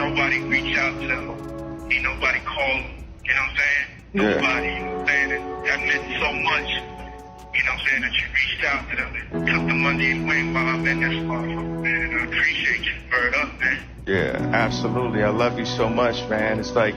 nobody reach out to them. Ain't nobody call them. You know what I'm saying? Yeah. Nobody, you know what I'm saying? And that meant so much, you know what I'm saying, that you reached out to them and took them under your wing while I've been this far from, man. I appreciate you. Word up, man. Yeah, absolutely. I love you so much, man. It's like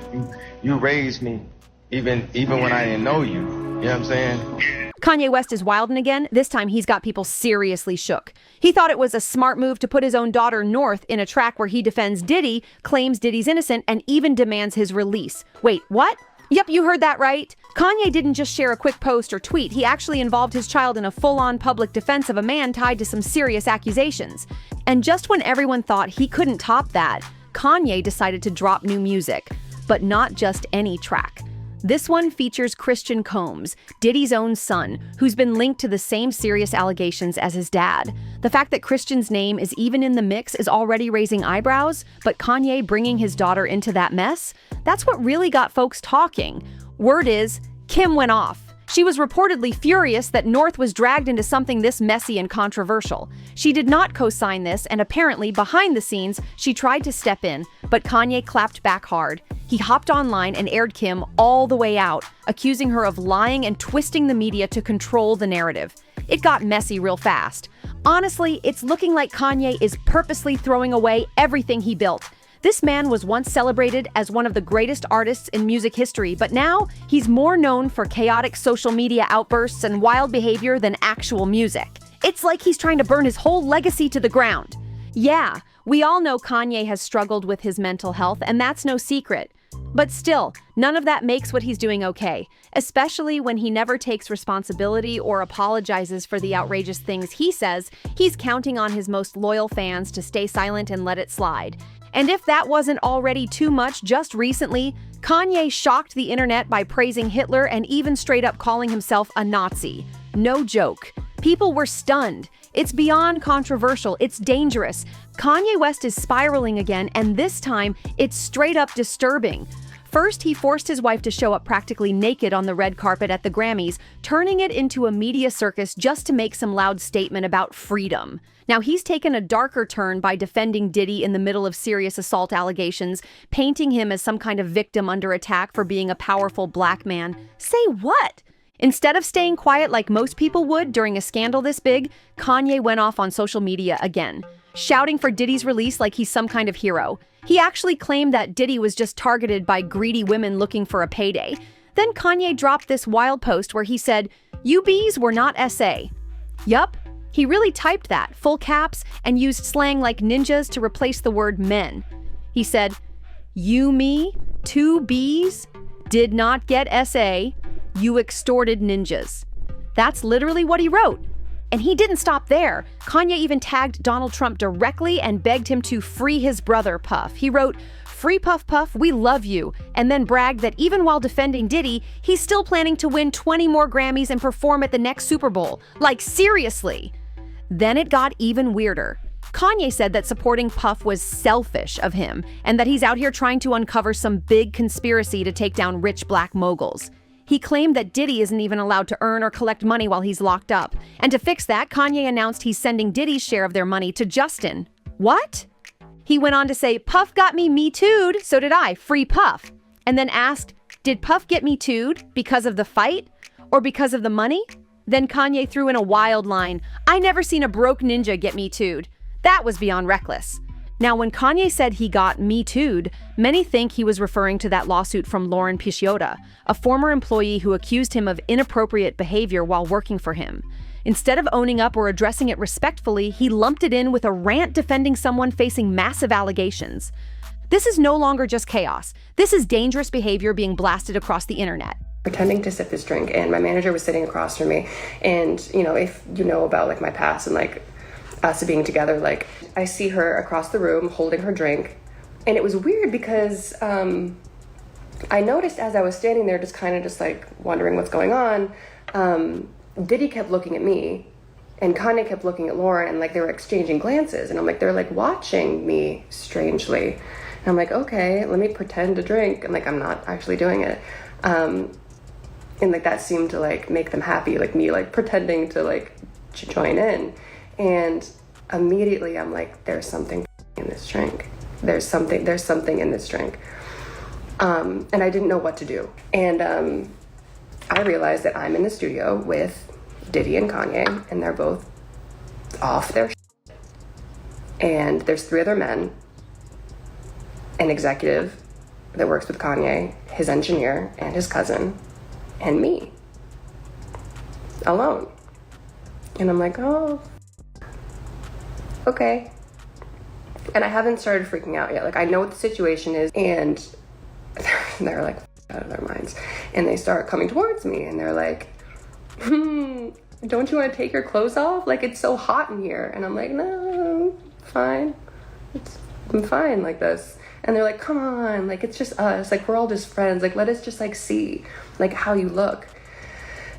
you raised me even when I didn't know you. You know what I'm saying? Yeah. Kanye West is wildin' again. This time he's got people seriously shook. He thought it was a smart move to put his own daughter North in a track where he defends Diddy, claims Diddy's innocent, and even demands his release. Wait, what? Yep, you heard that right. Kanye didn't just share a quick post or tweet. He actually involved his child in a full-on public defense of a man tied to some serious accusations. And just when everyone thought he couldn't top that, Kanye decided to drop new music. But not just any track. This one features Christian Combs, Diddy's own son, who's been linked to the same serious allegations as his dad. The fact that Christian's name is even in the mix is already raising eyebrows, but Kanye bringing his daughter into that mess? That's what really got folks talking. Word is, Kim went off. She was reportedly furious that North was dragged into something this messy and controversial. She did not co-sign this, and apparently, behind the scenes, she tried to step in, but Kanye clapped back hard. He hopped online and aired Kim all the way out, accusing her of lying and twisting the media to control the narrative. It got messy real fast. Honestly, it's looking like Kanye is purposely throwing away everything he built. This man was once celebrated as one of the greatest artists in music history, but now he's more known for chaotic social media outbursts and wild behavior than actual music. It's like he's trying to burn his whole legacy to the ground. Yeah, we all know Kanye has struggled with his mental health, and that's no secret. But still, none of that makes what he's doing okay, especially when he never takes responsibility or apologizes for the outrageous things he says. He's counting on his most loyal fans to stay silent and let it slide. And if that wasn't already too much, just recently, Kanye shocked the internet by praising Hitler and even straight up calling himself a Nazi. No joke. People were stunned. It's beyond controversial. It's dangerous. Kanye West is spiraling again, and this time, it's straight up disturbing. First, he forced his wife to show up practically naked on the red carpet at the Grammys, turning it into a media circus just to make some loud statement about freedom. Now, he's taken a darker turn by defending Diddy in the middle of serious assault allegations, painting him as some kind of victim under attack for being a powerful black man. Say what? Instead of staying quiet like most people would during a scandal this big, Kanye went off on social media again, shouting for Diddy's release like he's some kind of hero. He actually claimed that Diddy was just targeted by greedy women looking for a payday. Then Kanye dropped this wild post where he said, "You bees were not SA." Yup, he really typed that, full caps, and used slang like ninjas to replace the word men. He said, "You, me, two bees, did not get SA, you extorted ninjas." That's literally what he wrote. And he didn't stop there. Kanye even tagged Donald Trump directly and begged him to free his brother, Puff. He wrote, "Free Puff Puff, we love you," and then bragged that even while defending Diddy, he's still planning to win 20 more Grammys and perform at the next Super Bowl. Like, seriously. Then it got even weirder. Kanye said that supporting Puff was selfish of him, and that he's out here trying to uncover some big conspiracy to take down rich black moguls. He claimed that Diddy isn't even allowed to earn or collect money while he's locked up. And to fix that, Kanye announced he's sending Diddy's share of their money to Justin. What? He went on to say, "Puff got me too'd, so did I, free Puff." And then asked, did Puff get me too'd because of the fight or because of the money? Then Kanye threw in a wild line, "I never seen a broke ninja get me too'd." That was beyond reckless. Now, when Kanye said he got Me Too'd, many think he was referring to that lawsuit from Lauren Picciota, a former employee who accused him of inappropriate behavior while working for him. Instead of owning up or addressing it respectfully, he lumped it in with a rant defending someone facing massive allegations. This is no longer just chaos. This is dangerous behavior being blasted across the internet. Pretending to sip his drink, and my manager was sitting across from me, and if you know about like my past and like us being together, like I see her across the room holding her drink, and it was weird because I noticed as I was standing there just like wondering what's going on, Diddy kept looking at me and Kanye kept looking at Lauren, and like they were exchanging glances, and I'm like, they're like watching me strangely, and I'm like, okay, let me pretend to drink, and like I'm not actually doing it, and like that seemed to like make them happy, like me like pretending to like join in. And immediately I'm like, there's something in this drink. there's something in this drink. And I didn't know what to do. And I realized that I'm in the studio with Diddy and Kanye, and they're both off their shit. And there's 3 other men, an executive that works with Kanye, his engineer, and his cousin, and me, alone. And I'm like, oh, okay. And I haven't started freaking out yet. Like, I know what the situation is, and they're like out of their minds. And they start coming towards me, and they're like, don't you want to take your clothes off? Like, it's so hot in here. And I'm like, no, fine. I'm fine like this. And they're like, come on, like, it's just us. Like, we're all just friends. Like, let us just, like, see, like, how you look.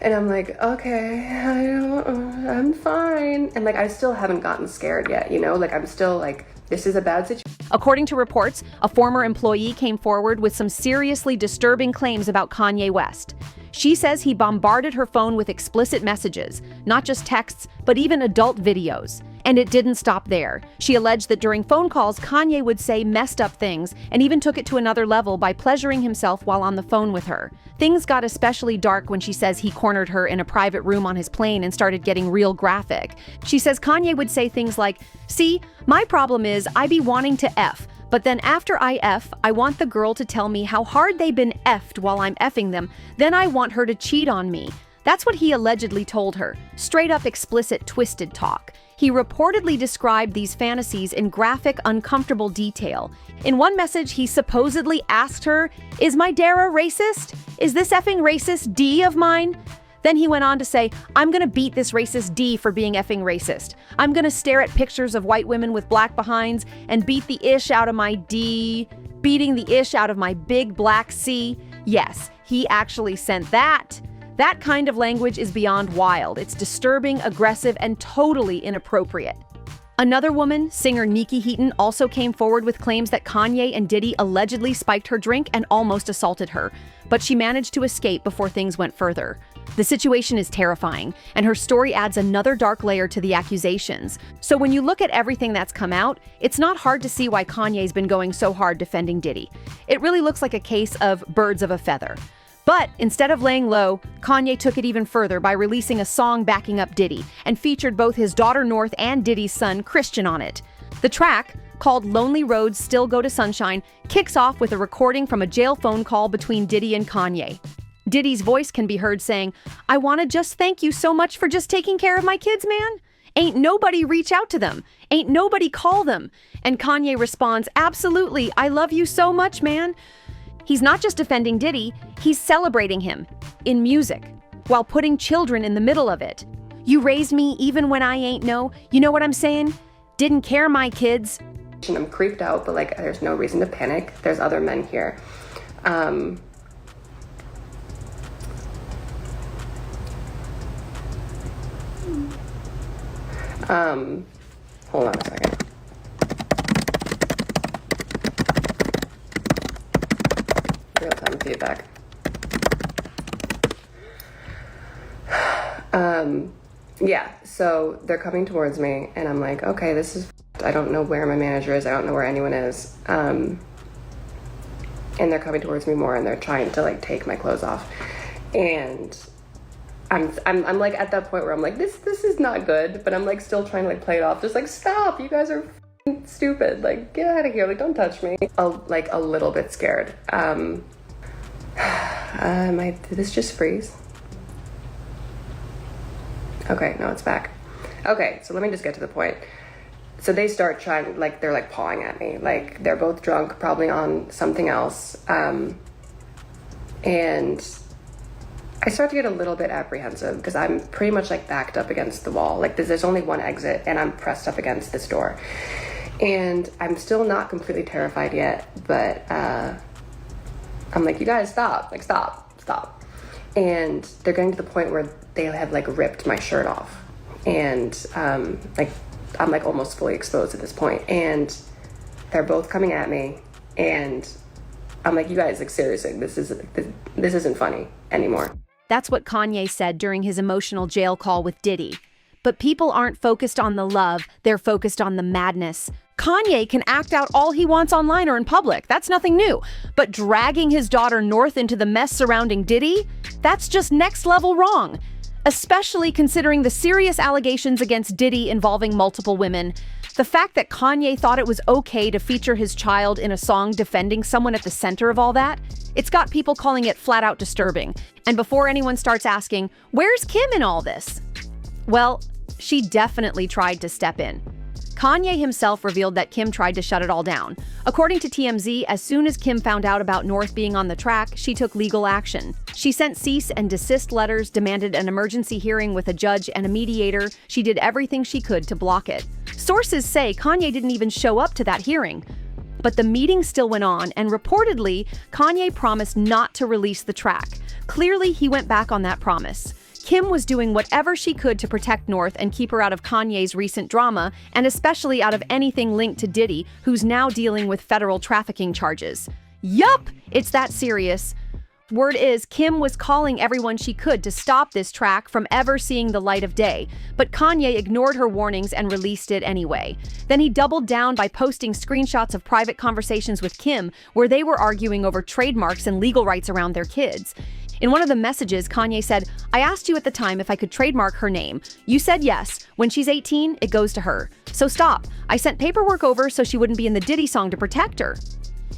And I'm like, okay, I'm fine. And, like, I still haven't gotten scared yet, you know? Like, I'm still, like, this is a bad situation. According to reports, a former employee came forward with some seriously disturbing claims about Kanye West. She says he bombarded her phone with explicit messages, not just texts, but even adult videos. And it didn't stop there. She alleged that during phone calls, Kanye would say messed up things and even took it to another level by pleasuring himself while on the phone with her. Things got especially dark when she says he cornered her in a private room on his plane and started getting real graphic. She says Kanye would say things like, "See, my problem is I be wanting to F, but then after I F, I want the girl to tell me how hard they been F'd while I'm F'ing them, then I want her to cheat on me." That's what he allegedly told her. Straight up explicit, twisted talk. He reportedly described these fantasies in graphic, uncomfortable detail. In one message, he supposedly asked her, "Is my Dara racist? Is this effing racist D of mine?" Then he went on to say, "I'm gonna beat this racist D for being effing racist. I'm gonna stare at pictures of white women with black behinds and beat the ish out of my D, beating the ish out of my big black C." Yes, he actually sent that. That kind of language is beyond wild. It's disturbing, aggressive, and totally inappropriate. Another woman, singer Nikki Heaton, also came forward with claims that Kanye and Diddy allegedly spiked her drink and almost assaulted her, but she managed to escape before things went further. The situation is terrifying, and her story adds another dark layer to the accusations. So when you look at everything that's come out, it's not hard to see why Kanye's been going so hard defending Diddy. It really looks like a case of birds of a feather. But instead of laying low, Kanye took it even further by releasing a song backing up Diddy and featured both his daughter North and Diddy's son Christian on it. The track, called Lonely Roads Still Go to Sunshine, kicks off with a recording from a jail phone call between Diddy and Kanye. Diddy's voice can be heard saying, "I want to just thank you so much for just taking care of my kids, man. Ain't nobody reach out to them. Ain't nobody call them." And Kanye responds, "Absolutely, I love you so much, man." He's not just defending Diddy, he's celebrating him in music, while putting children in the middle of it. "You raised me even when I ain't know, you know what I'm saying? Didn't care my kids." I'm creeped out, but like, there's no reason to panic. There's other men here. Hold on a second. Real-time feedback. Yeah, so they're coming towards me, and I'm like, okay, this is, I don't know where my manager is, I don't know where anyone is. And they're coming towards me more, and they're trying to like take my clothes off. And I'm like at that point where I'm like, this is not good, but I'm like still trying to like play it off, just like, stop, you guys are stupid, like get out of here, like don't touch me. Like a little bit scared. Did this just freeze? Okay, no, it's back. Okay, so let me just get to the point. So they start trying, like they're like pawing at me, like they're both drunk, probably on something else. And I start to get a little bit apprehensive because I'm pretty much like backed up against the wall. Like there's only one exit and I'm pressed up against this door. And I'm still not completely terrified yet, but I'm like, you guys stop, like stop. And they're getting to the point where they have like ripped my shirt off. And like I'm like almost fully exposed at this point. And they're both coming at me. And I'm like, you guys, like seriously, this isn't funny anymore. That's what Kanye said during his emotional jail call with Diddy. But people aren't focused on the love, they're focused on the madness. Kanye can act out all he wants online or in public, that's nothing new. But dragging his daughter North into the mess surrounding Diddy? That's just next level wrong. Especially considering the serious allegations against Diddy involving multiple women. The fact that Kanye thought it was okay to feature his child in a song defending someone at the center of all that, it's got people calling it flat out disturbing. And before anyone starts asking, where's Kim in all this? Well, she definitely tried to step in. Kanye himself revealed that Kim tried to shut it all down. According to TMZ, as soon as Kim found out about North being on the track, she took legal action. She sent cease and desist letters, demanded an emergency hearing with a judge and a mediator. She did everything she could to block it. Sources say Kanye didn't even show up to that hearing. But the meeting still went on, and reportedly, Kanye promised not to release the track. Clearly, he went back on that promise. Kim was doing whatever she could to protect North and keep her out of Kanye's recent drama, and especially out of anything linked to Diddy, who's now dealing with federal trafficking charges. Yup, it's that serious. Word is, Kim was calling everyone she could to stop this track from ever seeing the light of day, but Kanye ignored her warnings and released it anyway. Then he doubled down by posting screenshots of private conversations with Kim where they were arguing over trademarks and legal rights around their kids. In one of the messages, Kanye said, "I asked you at the time if I could trademark her name. You said yes. When she's 18, it goes to her. So stop. I sent paperwork over so she wouldn't be in the Diddy song to protect her."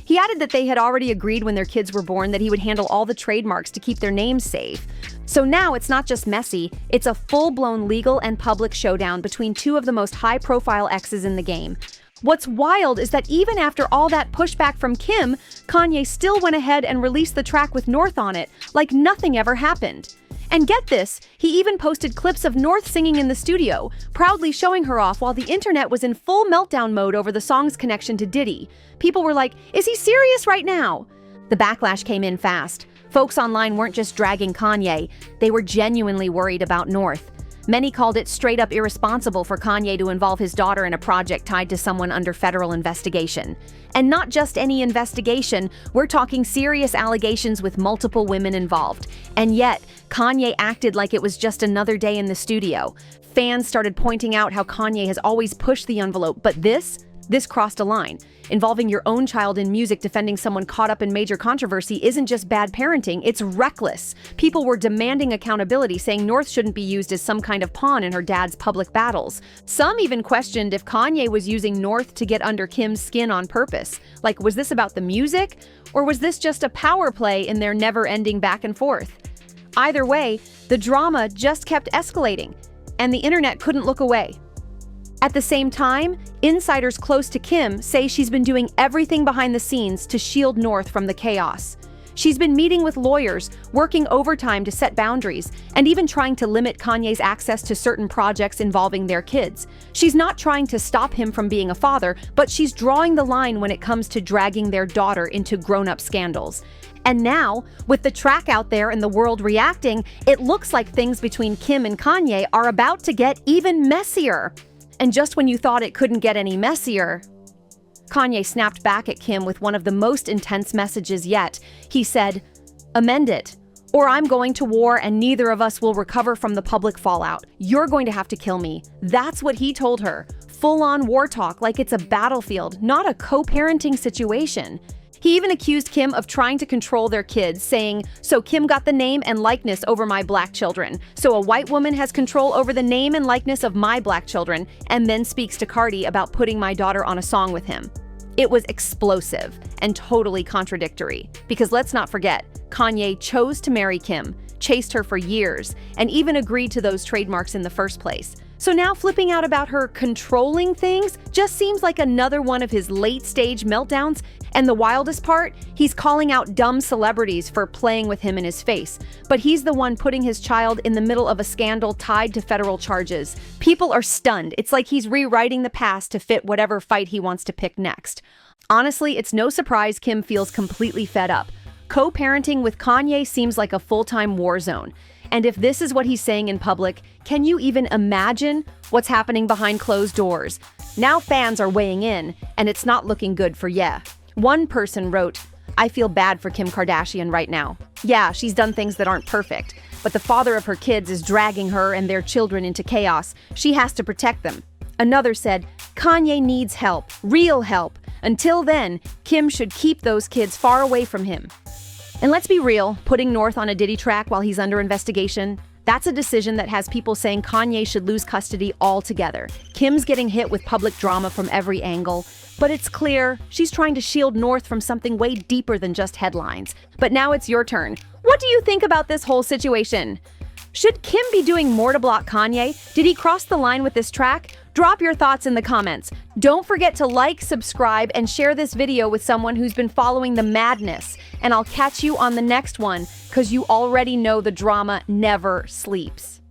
He added that they had already agreed when their kids were born that he would handle all the trademarks to keep their names safe. So now it's not just messy, it's a full-blown legal and public showdown between two of the most high-profile exes in the game. What's wild is that even after all that pushback from Kim, Kanye still went ahead and released the track with North on it, like nothing ever happened. And get this, he even posted clips of North singing in the studio, proudly showing her off while the internet was in full meltdown mode over the song's connection to Diddy. People were like, is he serious right now? The backlash came in fast. Folks online weren't just dragging Kanye, they were genuinely worried about North. Many called it straight up irresponsible for Kanye to involve his daughter in a project tied to someone under federal investigation. And not just any investigation, we're talking serious allegations with multiple women involved. And yet, Kanye acted like it was just another day in the studio. Fans started pointing out how Kanye has always pushed the envelope, but this crossed a line. Involving your own child in music defending someone caught up in major controversy isn't just bad parenting, it's reckless. People were demanding accountability, saying North shouldn't be used as some kind of pawn in her dad's public battles. Some even questioned if Kanye was using North to get under Kim's skin on purpose. Like, was this about the music? Or was this just a power play in their never-ending back and forth? Either way, the drama just kept escalating, and the internet couldn't look away. At the same time, insiders close to Kim say she's been doing everything behind the scenes to shield North from the chaos. She's been meeting with lawyers, working overtime to set boundaries, and even trying to limit Kanye's access to certain projects involving their kids. She's not trying to stop him from being a father, but she's drawing the line when it comes to dragging their daughter into grown-up scandals. And now, with the track out there and the world reacting, it looks like things between Kim and Kanye are about to get even messier. And just when you thought it couldn't get any messier, Kanye snapped back at Kim with one of the most intense messages yet. He said, "Amend it, or I'm going to war and neither of us will recover from the public fallout. You're going to have to kill me." That's what he told her. Full-on war talk like it's a battlefield, not a co-parenting situation. He even accused Kim of trying to control their kids, saying, "So Kim got the name and likeness over my black children. So a white woman has control over the name and likeness of my black children," and then speaks to Cardi about putting my daughter on a song with him. It was explosive and totally contradictory, because let's not forget, Kanye chose to marry Kim, chased her for years, and even agreed to those trademarks in the first place. So now flipping out about her controlling things just seems like another one of his late-stage meltdowns. And the wildest part, he's calling out dumb celebrities for playing with him in his face. But he's the one putting his child in the middle of a scandal tied to federal charges. People are stunned. It's like he's rewriting the past to fit whatever fight he wants to pick next. Honestly, it's no surprise Kim feels completely fed up. Co-parenting with Kanye seems like a full-time war zone. And if this is what he's saying in public, can you even imagine what's happening behind closed doors? Now fans are weighing in, and it's not looking good for Ye. One person wrote, "I feel bad for Kim Kardashian right now. Yeah, she's done things that aren't perfect, but the father of her kids is dragging her and their children into chaos. She has to protect them. Another said, Kanye needs help, real help. Until then, Kim should keep those kids far away from him. And let's be real, putting North on a Diddy track while he's under investigation, that's a decision that has people saying Kanye should lose custody altogether. Kim's getting hit with public drama from every angle, but it's clear she's trying to shield North from something way deeper than just headlines. But now it's your turn. What do you think about this whole situation? Should Kim be doing more to block Kanye? Did he cross the line with this track? Drop your thoughts in the comments. Don't forget to like, subscribe, and share this video with someone who's been following the madness. And I'll catch you on the next one, because you already know the drama never sleeps.